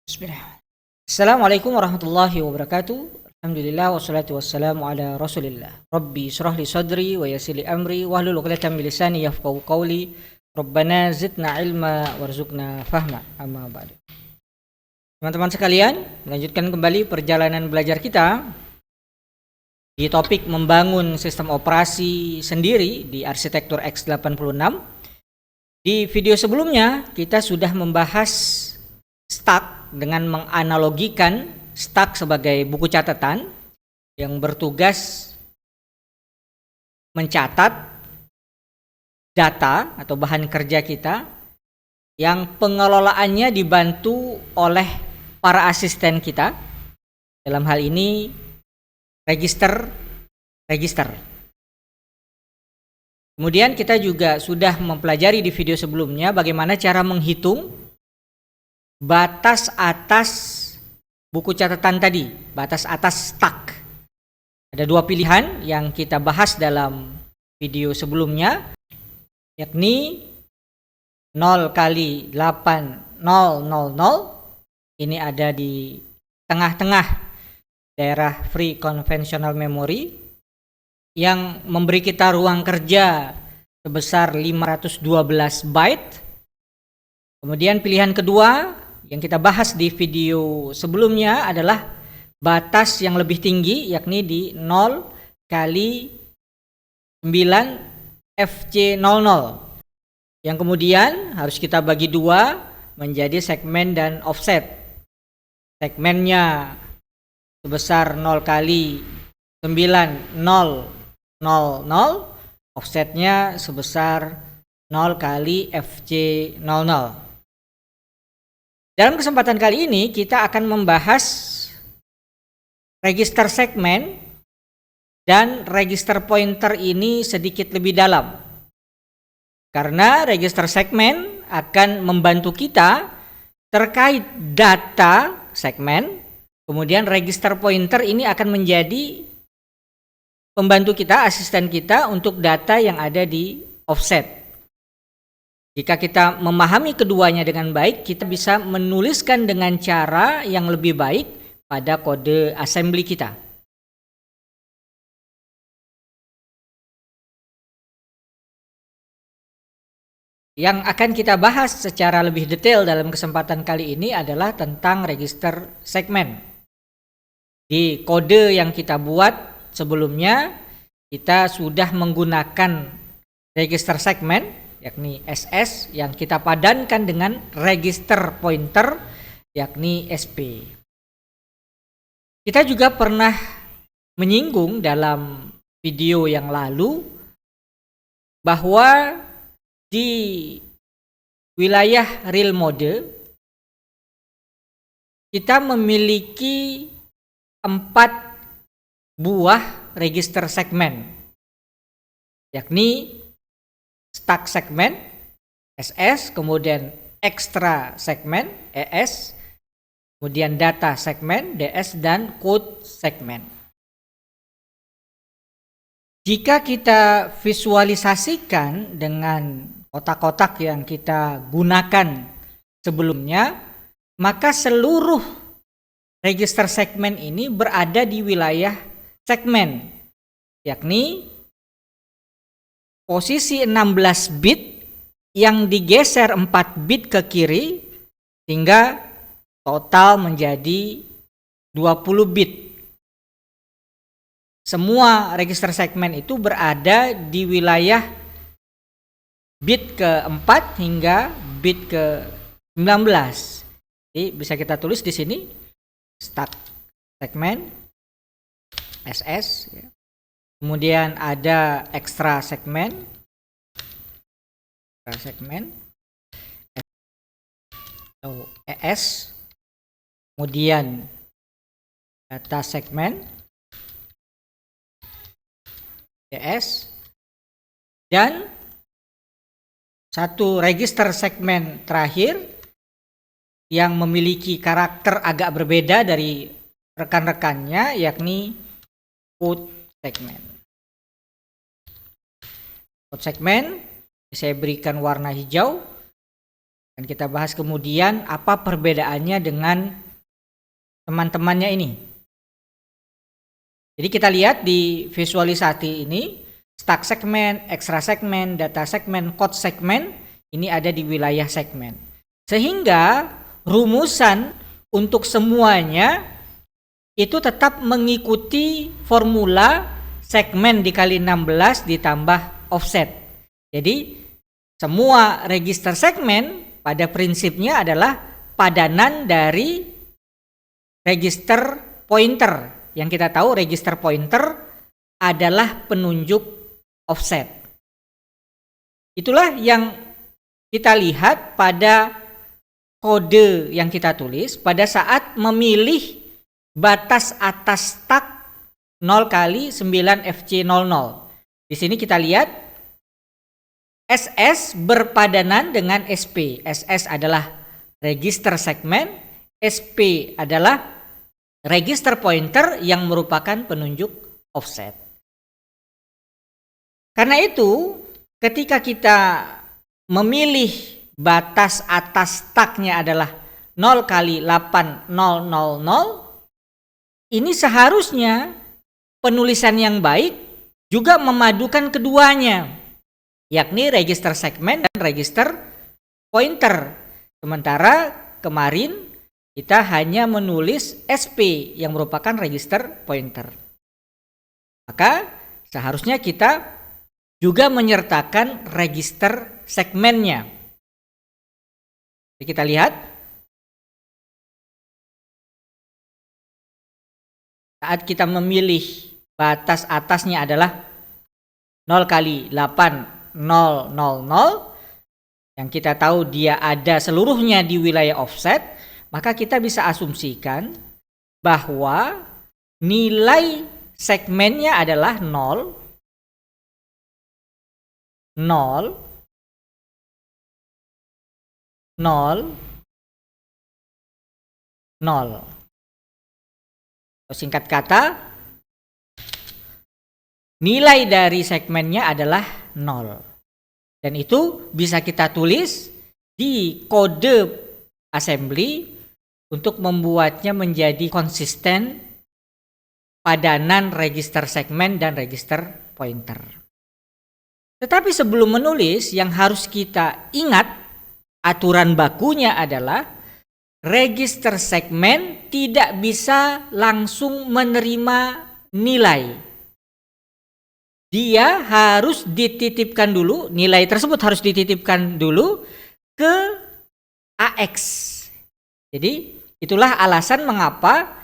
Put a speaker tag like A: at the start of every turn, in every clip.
A: Bismillah. Assalamualaikum warahmatullahi wabarakatuh. Alhamdulillah wassalatu wassalamu ala Rasulillah. Rabbi shrah li sadri wa yassir li amri wahlul 'uqdatam min lisani yafqahu qawli. Rabbana zidna ilma warzuqna fahma. Amma ba'du. Teman-teman sekalian, melanjutkan kembali perjalanan belajar kita di topik membangun sistem operasi sendiri di arsitektur x86. Di video sebelumnya kita sudah membahas stack dengan menganalogikan stack sebagai buku catatan yang bertugas mencatat data atau bahan kerja kita yang pengelolaannya dibantu oleh para asisten kita. Dalam hal ini register. Kemudian kita juga sudah mempelajari di video sebelumnya bagaimana cara menghitung batas atas buku catatan tadi, batas atas stack. Ada dua pilihan yang kita bahas dalam video sebelumnya, yakni 0 kali 8 000. Ini ada di tengah-tengah daerah free conventional memory yang memberi kita ruang kerja sebesar 512 byte. Kemudian pilihan kedua yang kita bahas di video sebelumnya adalah batas yang lebih tinggi, yakni di 0 kali 9 FC00, yang kemudian harus kita bagi dua menjadi segmen dan offset. Segmennya sebesar 0 kali 9000, offsetnya sebesar 0 kali FC00. Dalam kesempatan kali ini kita akan membahas register segmen dan register pointer ini sedikit lebih dalam. Karena register segmen akan membantu kita terkait data segmen, kemudian register pointer ini akan menjadi pembantu kita, asisten kita untuk data yang ada di offset. Jika kita memahami keduanya dengan baik, kita bisa menuliskan dengan cara yang lebih baik pada kode assembly kita. Yang akan kita bahas secara lebih detail dalam kesempatan kali ini adalah tentang register segmen. Di kode yang kita buat sebelumnya, kita sudah menggunakan register segmen, yakni SS, yang kita padankan dengan register pointer, yakni SP. Kita juga pernah menyinggung dalam video yang lalu bahwa di wilayah real mode kita memiliki 4 buah register segmen, yakni stack segmen SS, kemudian extra segmen ES, kemudian data segmen DS, dan code segmen. Jika kita visualisasikan dengan kotak-kotak yang kita gunakan sebelumnya, maka seluruh register segmen ini berada di wilayah segmen, yakni posisi 16 bit yang digeser 4 bit ke kiri sehingga total menjadi 20 bit. Semua register segmen itu berada di wilayah bit ke-4 hingga bit ke-19. Jadi bisa kita tulis di sini stack segmen SS, ya. Kemudian ada extra segmen, atau ES, kemudian data segmen DS, dan satu register segmen terakhir yang memiliki karakter agak berbeda dari rekan-rekannya, yakni code segmen. Code segmen saya berikan warna hijau Dan kita bahas kemudian apa perbedaannya dengan teman-temannya ini. Jadi kita lihat di visualisasi ini, stack segmen, extra segmen, data segmen, code segmen, ini ada di wilayah segmen. Sehingga rumusan untuk semuanya itu tetap mengikuti formula segmen dikali 16 ditambah offset. Jadi semua register segmen pada prinsipnya adalah padanan dari register pointer. Yang kita tahu register pointer adalah penunjuk offset. Itulah yang kita lihat pada kode yang kita tulis pada saat memilih batas atas stack 0 kali 9 FC00. Di sini kita lihat SS berpadanan dengan SP. SS adalah register segmen, SP adalah register pointer yang merupakan penunjuk offset. Karena itu, ketika kita memilih batas atas stacknya adalah 0 kali 8000, ini seharusnya penulisan yang baik juga memadukan keduanya, yakni register segmen dan register pointer. Sementara kemarin kita hanya menulis SP yang merupakan register pointer. Maka seharusnya kita juga menyertakan register segmennya. Jadi kita lihat saat kita memilih batas atasnya adalah 0 kali 8000 yang kita tahu dia ada seluruhnya di wilayah offset, maka kita bisa asumsikan bahwa nilai segmennya adalah 0, 0, 0, 0. Singkat kata, nilai dari segmennya adalah 0. Dan itu bisa kita tulis di kode assembly untuk membuatnya menjadi konsisten padanan register segmen dan register pointer. Tetapi sebelum menulis, yang harus kita ingat, aturan bakunya adalah register segmen tidak bisa langsung menerima nilai. Dia harus dititipkan dulu, nilai tersebut harus dititipkan dulu ke AX. Jadi itulah alasan mengapa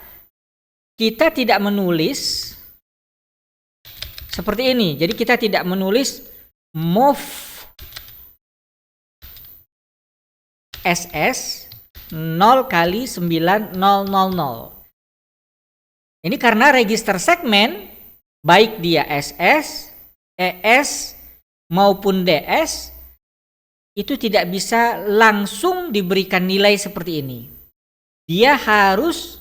A: kita tidak menulis seperti ini. Jadi kita tidak menulis move SS 0 kali 9000. Ini karena register segmen baik dia SS, ES maupun DS itu tidak bisa langsung diberikan nilai seperti ini. Dia harus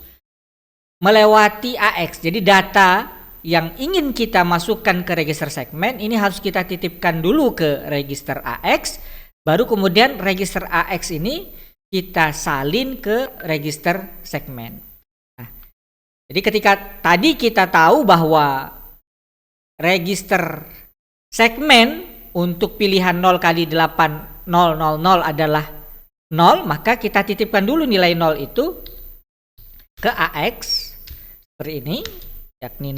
A: melewati AX. Jadi data yang ingin kita masukkan ke register segmen ini harus kita titipkan dulu ke register AX, baru kemudian register AX ini kita salin ke register segmen. Nah, jadi ketika tadi kita tahu bahwa register segmen untuk pilihan 0 kali 8000 adalah 0, maka kita titipkan dulu nilai 0 itu ke AX seperti ini, yakni 0.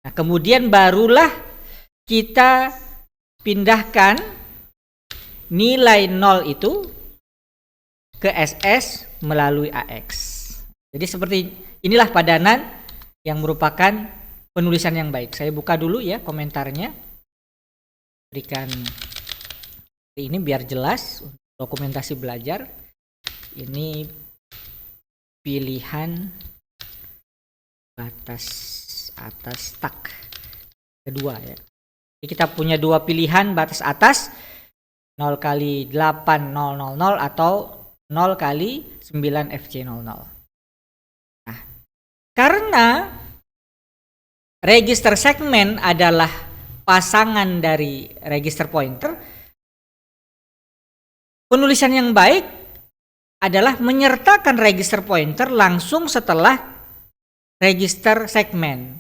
A: Nah, kemudian barulah kita pindahkan nilai 0 itu ke SS melalui AX. Jadi seperti inilah padanan yang merupakan penulisan yang baik. Saya buka dulu ya komentarnya. Berikan ini biar jelas dokumentasi belajar. Ini pilihan batas atas stack kedua ya. Jadi kita punya dua pilihan batas atas 0 kali 8000 atau 0 kali 9 FC00. Nah, karena register segmen adalah pasangan dari register pointer, Penulisan yang baik adalah menyertakan register pointer langsung setelah register segmen.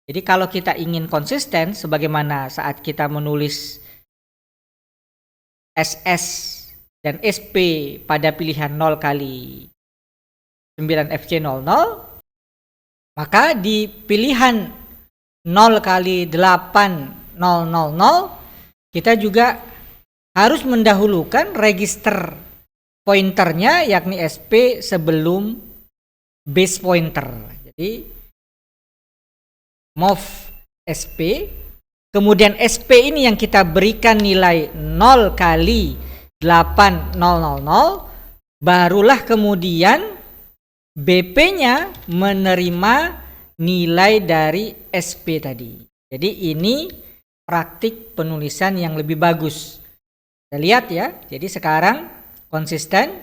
A: Jadi kalau kita ingin konsisten sebagaimana saat kita menulis SS dan SP pada pilihan 0 kali 9FC00, maka di pilihan 0 kali 8000 kita juga harus mendahulukan register pointernya yakni SP sebelum base pointer. Jadi move SP, kemudian SP ini yang kita berikan nilai 0 kali 8000, barulah kemudian BP-nya menerima nilai dari SP tadi. Jadi ini praktik penulisan yang lebih bagus. Kita lihat ya, jadi sekarang konsisten.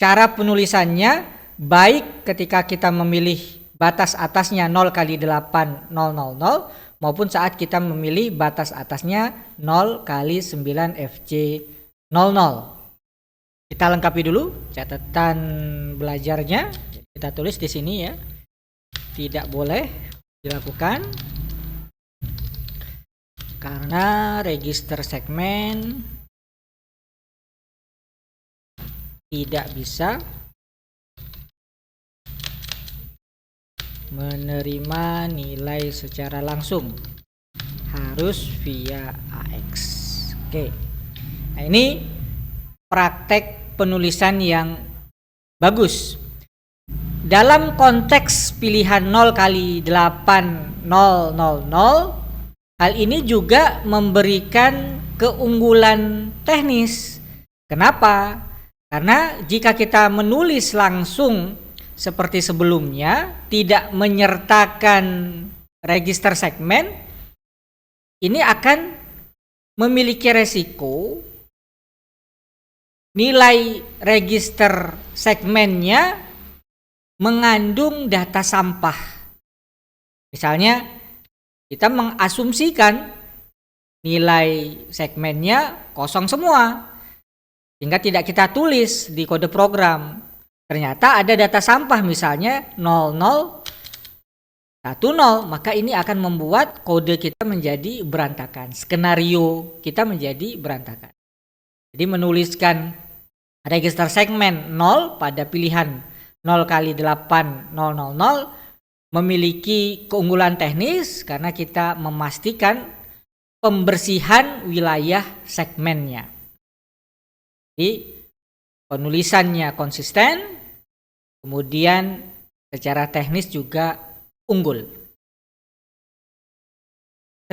A: Cara penulisannya baik ketika kita memilih batas atasnya 0 kali 8000 maupun saat kita memilih batas atasnya 0 kali 9FC00. Kita lengkapi dulu catatan belajarnya. Kita tulis di sini ya. Tidak boleh dilakukan karena register segmen tidak bisa menerima nilai secara langsung, harus via AX. Oke. Nah, ini praktek penulisan yang bagus. Dalam konteks pilihan 0 kali 8000, hal ini juga memberikan keunggulan teknis. Kenapa? Karena jika kita menulis langsung seperti sebelumnya, tidak menyertakan register segmen, ini akan memiliki resiko nilai register segmennya mengandung data sampah. Misalnya kita mengasumsikan nilai segmennya kosong semua, sehingga tidak kita tulis di kode program. Ternyata ada data sampah misalnya 0010, maka ini akan membuat kode kita menjadi berantakan, skenario kita menjadi berantakan. Jadi menuliskan register segmen 0 pada pilihan 0 kali 8000 memiliki keunggulan teknis karena kita memastikan pembersihan wilayah segmennya. Jadi penulisannya konsisten, kemudian secara teknis juga unggul.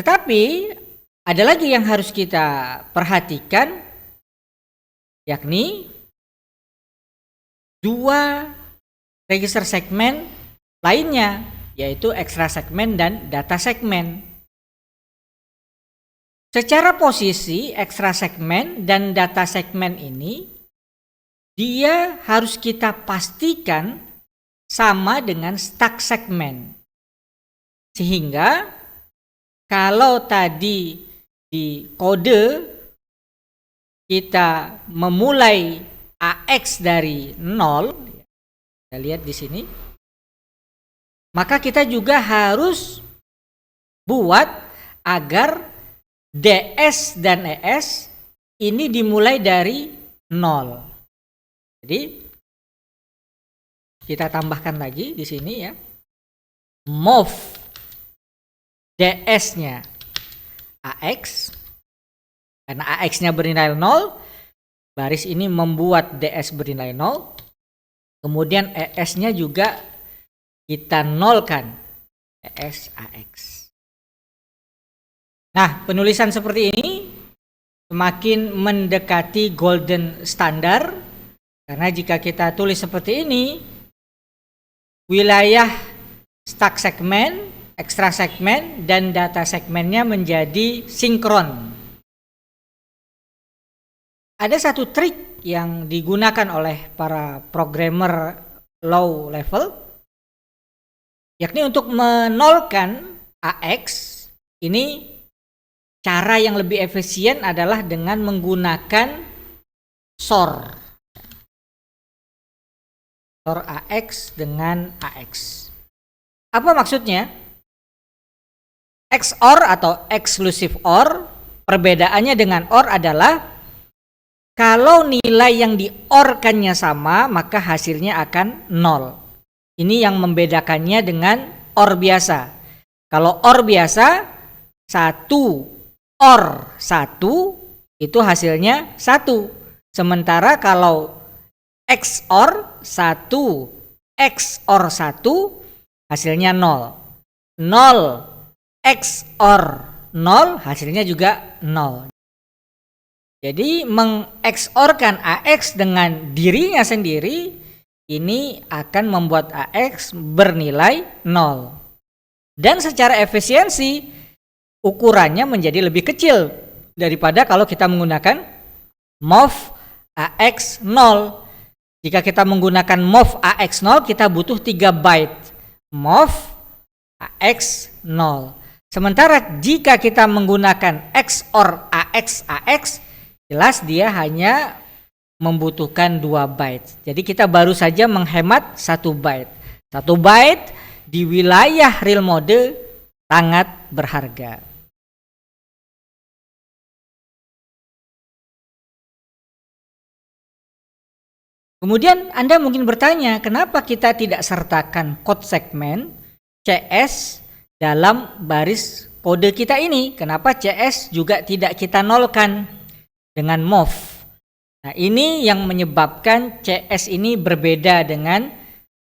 A: Tetapi ada lagi yang harus kita perhatikan, yakni dua register segmen lainnya, yaitu ekstra segmen dan data segmen. Secara posisi ekstra segmen dan data segmen ini dia harus kita pastikan sama dengan stack segmen. Sehingga kalau tadi di kode kita memulai AX dari 0, kita lihat di sini, maka kita juga harus buat agar DS dan ES ini dimulai dari 0. Jadi kita tambahkan lagi di sini ya, move DS-nya AX, karena AX-nya bernilai 0, baris ini membuat DS bernilai 0, kemudian ES-nya juga kita nolkan, ES AX. Nah, penulisan seperti ini semakin mendekati golden standard, karena jika kita tulis seperti ini, wilayah stack segmen, ekstra segmen, dan data segmennya menjadi sinkron. Ada satu trik yang digunakan oleh para programmer low level, yakni untuk menolkan AX. Ini cara yang lebih efisien adalah dengan menggunakan XOR. XOR AX dengan AX. Apa maksudnya? XOR atau exclusive OR, perbedaannya dengan OR adalah kalau nilai yang di-OR-kannya sama, maka hasilnya akan 0. Ini yang membedakannya dengan OR biasa. Kalau OR biasa, 1 OR 1 itu hasilnya 1. Sementara kalau XOR 1 XOR 1 hasilnya 0. 0 XOR 0 hasilnya juga 0. Jadi meng-XOR-kan AX dengan dirinya sendiri ini akan membuat AX bernilai 0. Dan secara efisiensi ukurannya menjadi lebih kecil daripada kalau kita menggunakan MOV AX 0. Jika kita menggunakan MOV AX 0 kita butuh 3 byte MOV AX 0. Sementara jika kita menggunakan XOR AX, jelas dia hanya membutuhkan 2 byte. Jadi kita baru saja menghemat 1 byte. 1 byte di wilayah real mode sangat berharga. Kemudian Anda mungkin bertanya, kenapa kita tidak sertakan code segmen CS dalam baris kode kita ini? Kenapa CS juga tidak kita nolkan dengan MOV? Nah, ini yang menyebabkan CS ini berbeda dengan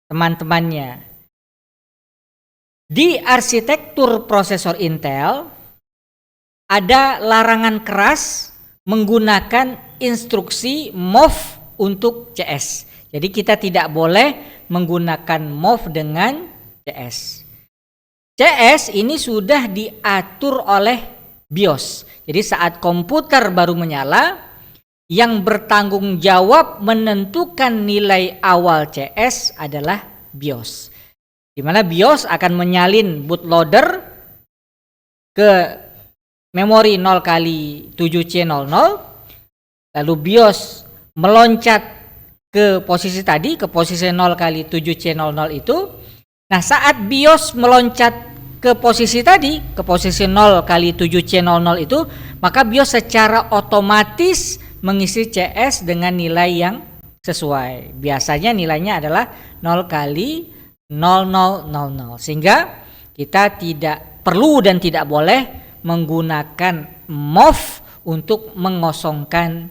A: teman-temannya. Di arsitektur prosesor Intel ada larangan keras menggunakan instruksi MOV untuk CS. Jadi kita tidak boleh menggunakan MOV dengan CS. CS ini sudah diatur oleh BIOS. Jadi saat komputer baru menyala, yang bertanggung jawab menentukan nilai awal CS adalah BIOS. Di mana BIOS akan menyalin bootloader ke memori 0x7C00, lalu BIOS meloncat ke posisi tadi, ke posisi 0x7C00 itu. Nah, saat BIOS meloncat ke posisi tadi, ke posisi 0x7C00 itu, maka BIOS secara otomatis mengisi CS dengan nilai yang sesuai. Biasanya nilainya adalah 0x0000. Sehingga kita tidak perlu dan tidak boleh menggunakan MOV untuk mengosongkan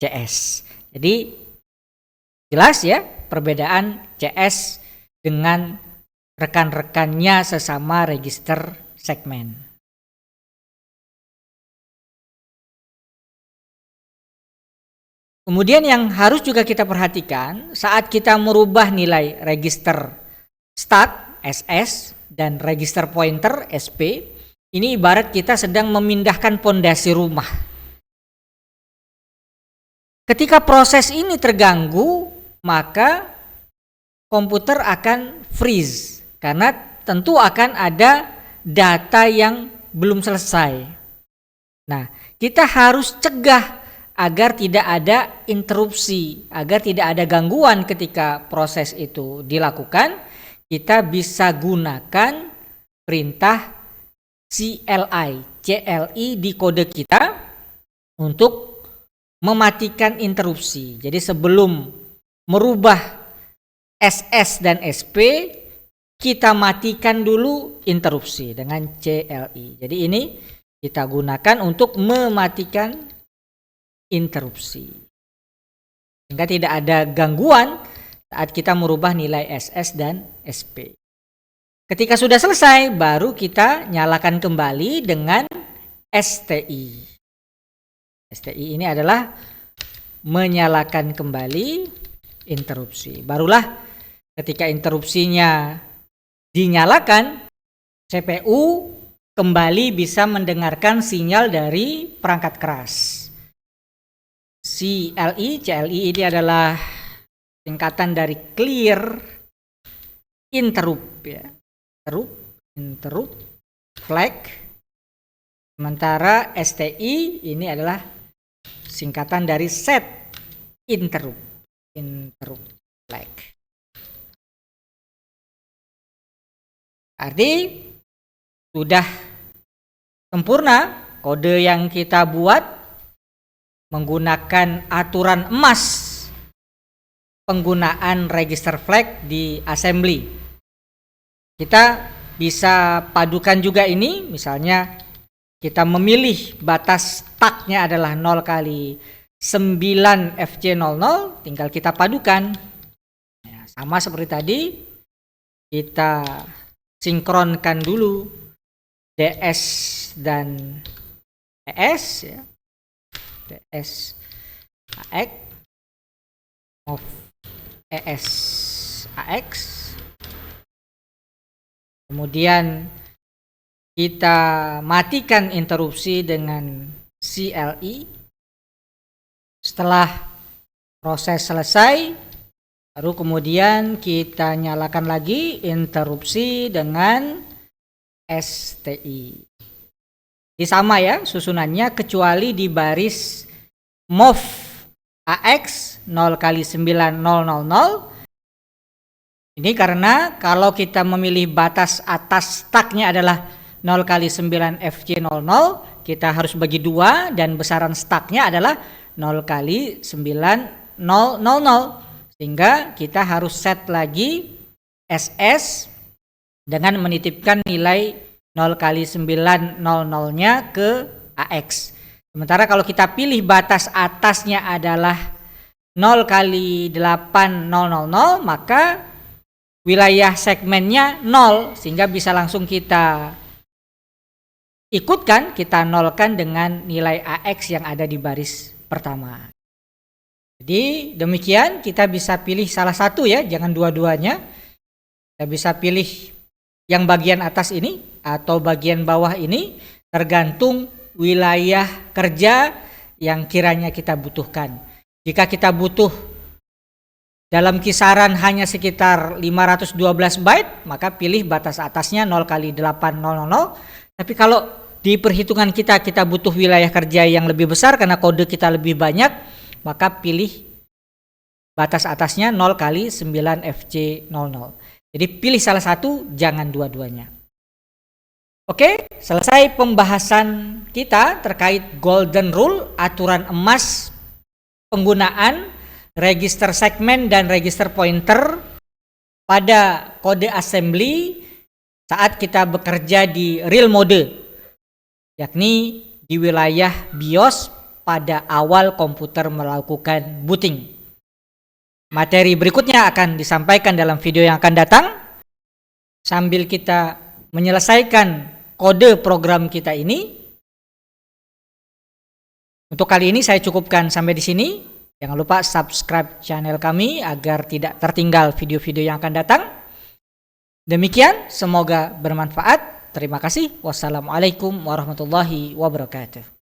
A: CS. Jadi jelas ya perbedaan CS dengan rekan-rekannya sesama register segmen. Kemudian yang harus juga kita perhatikan saat kita merubah nilai register start SS dan register pointer SP, ini ibarat kita sedang memindahkan pondasi rumah. Ketika proses ini terganggu, maka komputer akan freeze karena tentu akan ada data yang belum selesai. Nah, kita harus cegah agar tidak ada interupsi, agar tidak ada gangguan ketika proses itu dilakukan. Kita bisa gunakan perintah CLI di kode kita untuk mematikan interupsi. Jadi sebelum merubah SS dan SP, kita matikan dulu interupsi dengan CLI. Jadi ini kita gunakan untuk mematikan interupsi. Sehingga tidak ada gangguan saat kita merubah nilai SS dan SP. Ketika sudah selesai, baru kita nyalakan kembali dengan STI. STI ini adalah menyalakan kembali interupsi. Barulah ketika interupsinya dinyalakan, CPU kembali bisa mendengarkan sinyal dari perangkat keras. CLI ini adalah singkatan dari clear interrupt ya. Interrupt flag. Sementara STI ini adalah singkatan dari set interrupt flag. Arti sudah sempurna kode yang kita buat menggunakan aturan emas penggunaan register flag di assembly. Kita bisa padukan juga ini, misalnya kita memilih batas stacknya adalah 0 kali 9 FC00, tinggal kita padukan. Ya, sama seperti tadi, kita sinkronkan dulu DS dan ES, ya. DS AX of ES AX. Kemudian kita matikan interupsi dengan CLE. Setelah proses selesai, baru kemudian kita nyalakan lagi interupsi dengan STI. Ini sama ya susunannya, kecuali di baris MOV AX 0 kali 9000. Ini karena kalau kita memilih batas atas stacknya adalah 0 kali 9 FC00, kita harus bagi 2 dan besaran stacknya adalah 0 kali 9000. Sehingga kita harus set lagi SS dengan menitipkan nilai 0 kali 900-nya ke AX. Sementara kalau kita pilih batas atasnya adalah 0 kali 8000, maka wilayah segmennya 0, sehingga bisa langsung kita ikutkan, kita nolkan dengan nilai AX yang ada di baris pertama. Jadi demikian, kita bisa pilih salah satu ya, jangan dua-duanya. Kita bisa pilih yang bagian atas ini atau bagian bawah ini, tergantung wilayah kerja yang kiranya kita butuhkan. Jika kita butuh dalam kisaran hanya sekitar 512 byte, maka pilih batas atasnya 0 kali 8000. Tapi kalau di perhitungan kita butuh wilayah kerja yang lebih besar karena kode kita lebih banyak, maka pilih batas atasnya 0 kali 9 FC00. Jadi pilih salah satu, jangan dua-duanya. Oke, selesai pembahasan kita terkait golden rule, aturan emas penggunaan register segmen dan register pointer pada kode assembly saat kita bekerja di real mode, yakni di wilayah BIOS pada awal komputer melakukan booting. Materi berikutnya akan disampaikan dalam video yang akan datang. Sambil kita menyelesaikan kode program kita ini, untuk kali ini saya cukupkan sampai di sini. Jangan lupa subscribe channel kami agar tidak tertinggal video-video yang akan datang. Demikian, semoga bermanfaat. Terima kasih. Wassalamualaikum warahmatullahi wabarakatuh.